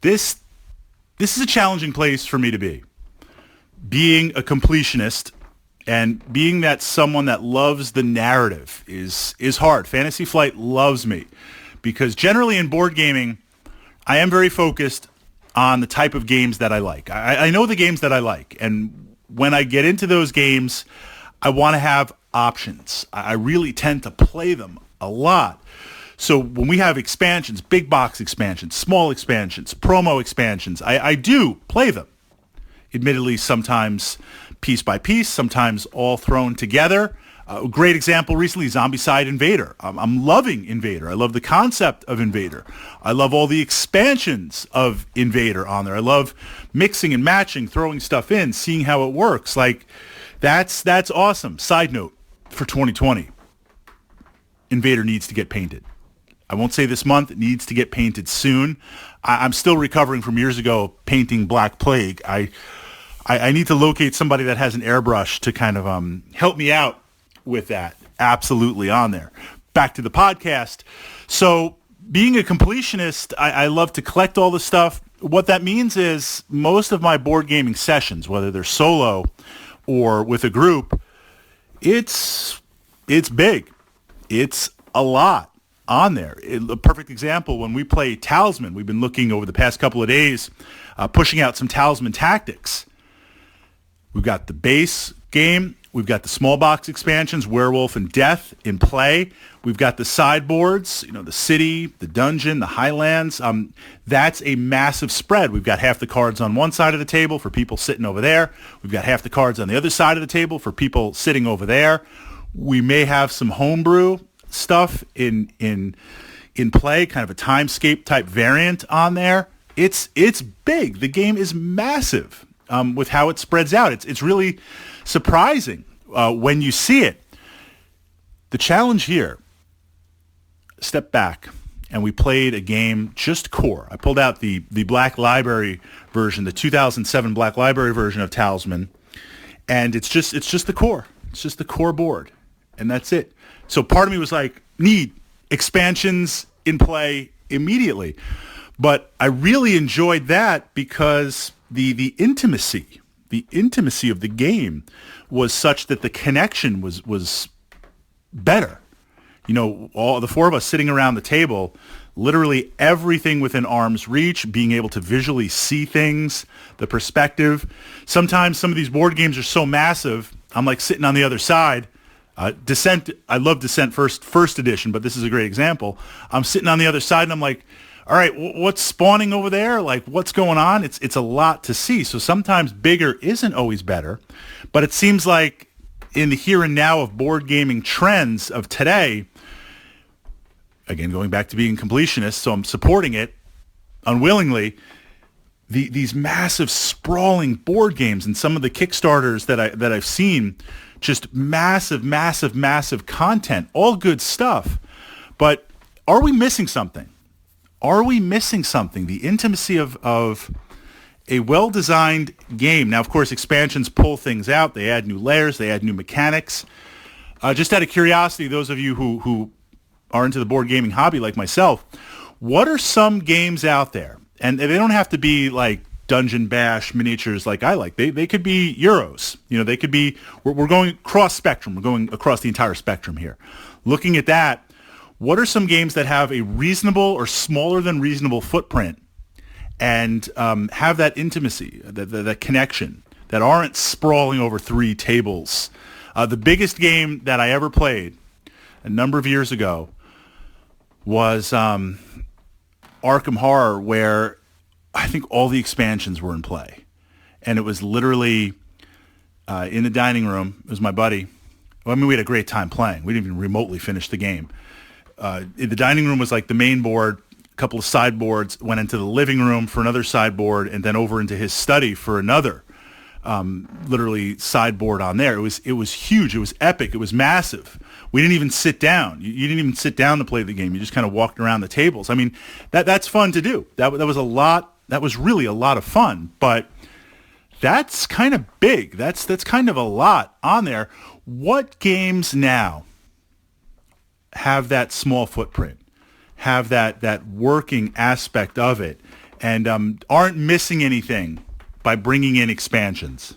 This this is a challenging place for me to be. Being a completionist and being that someone that loves the narrative is hard. Fantasy Flight loves me because generally in board gaming, I am very focused on the type of games that I like. I know the games that I like, and when I get into those games, I want to have options. I really tend to play them a lot. So when we have expansions, big box expansions, small expansions, promo expansions, I do play them. Admittedly, sometimes piece by piece, sometimes all thrown together. A great example recently, Zombicide Invader. I'm loving Invader. I love the concept of Invader. I love all the expansions of Invader on there. I love mixing and matching, throwing stuff in, seeing how it works. Like, that's awesome. Side note, for 2020, Invader needs to get painted. I won't say this month. It needs to get painted soon. I'm still recovering from years ago painting Black Plague. I need to locate somebody that has an airbrush to kind of help me out with that. Absolutely on there. Back to the podcast. So being a completionist, I love to collect all the stuff. What that means is most of my board gaming sessions, whether they're solo or with a group, it's big. It's a lot on there. A perfect example, when we play Talisman, we've been looking over the past couple of days, pushing out some Talisman tactics. We've got the base game. We've got the small box expansions, Werewolf and Death in play. We've got the sideboards, the city, the dungeon, the highlands. That's a massive spread. We've got half the cards on one side of the table for people sitting over there. We've got half the cards on the other side of the table for people sitting over there. We may have some homebrew stuff in play, kind of a Timescape type variant on there. It's big. The game is massive with how it spreads out. It's really surprising when you see it. The challenge here, step back, and we played a game just core. I pulled out the Black Library version, the 2007 Black Library version of Talisman, and it's just the core. It's just the core board, and that's it. So part of me was like, need expansions in play immediately. But I really enjoyed that because the intimacy of the game was such that the connection was better. All the four of us sitting around the table, literally everything within arm's reach, being able to visually see things, the perspective. Sometimes some of these board games are so massive, I'm like sitting on the other side. Descent, I love Descent first edition, but this is a great example. I'm sitting on the other side and I'm like, all right, what's spawning over there? Like, what's going on? It's a lot to see. So sometimes bigger isn't always better, but it seems like in the here and now of board gaming trends of today, again, going back to being completionist, so I'm supporting it unwillingly, these massive sprawling board games and some of the Kickstarters that I've seen, just massive content, all good stuff. But are we missing something? Are we missing something? The intimacy of a well-designed game. Now, of course, expansions pull things out. They add new layers. They add new mechanics. Just out of curiosity, those of you who are into the board gaming hobby like myself, what are some games out there? And they don't have to be like Dungeon Bash miniatures like I like. They could be Euros. They could be, we're going cross spectrum. We're going across the entire spectrum here. Looking at that, what are some games that have a reasonable or smaller than reasonable footprint and have that intimacy, that connection, that aren't sprawling over three tables? The biggest game that I ever played a number of years ago was Arkham Horror, where I think all the expansions were in play. And it was literally in the dining room. It was my buddy. Well, we had a great time playing. We didn't even remotely finish the game. The dining room was like the main board, a couple of sideboards, went into the living room for another sideboard, and then over into his study for another literally sideboard on there. It was huge. It was epic. It was massive. We didn't even sit down. You didn't even sit down to play the game. You just kind of walked around the tables. I mean, that's fun to do. That was a lot. That was really a lot of fun, but that's kind of big. That's kind of a lot on there. What games now have that small footprint, have that working aspect of it, and aren't missing anything by bringing in expansions.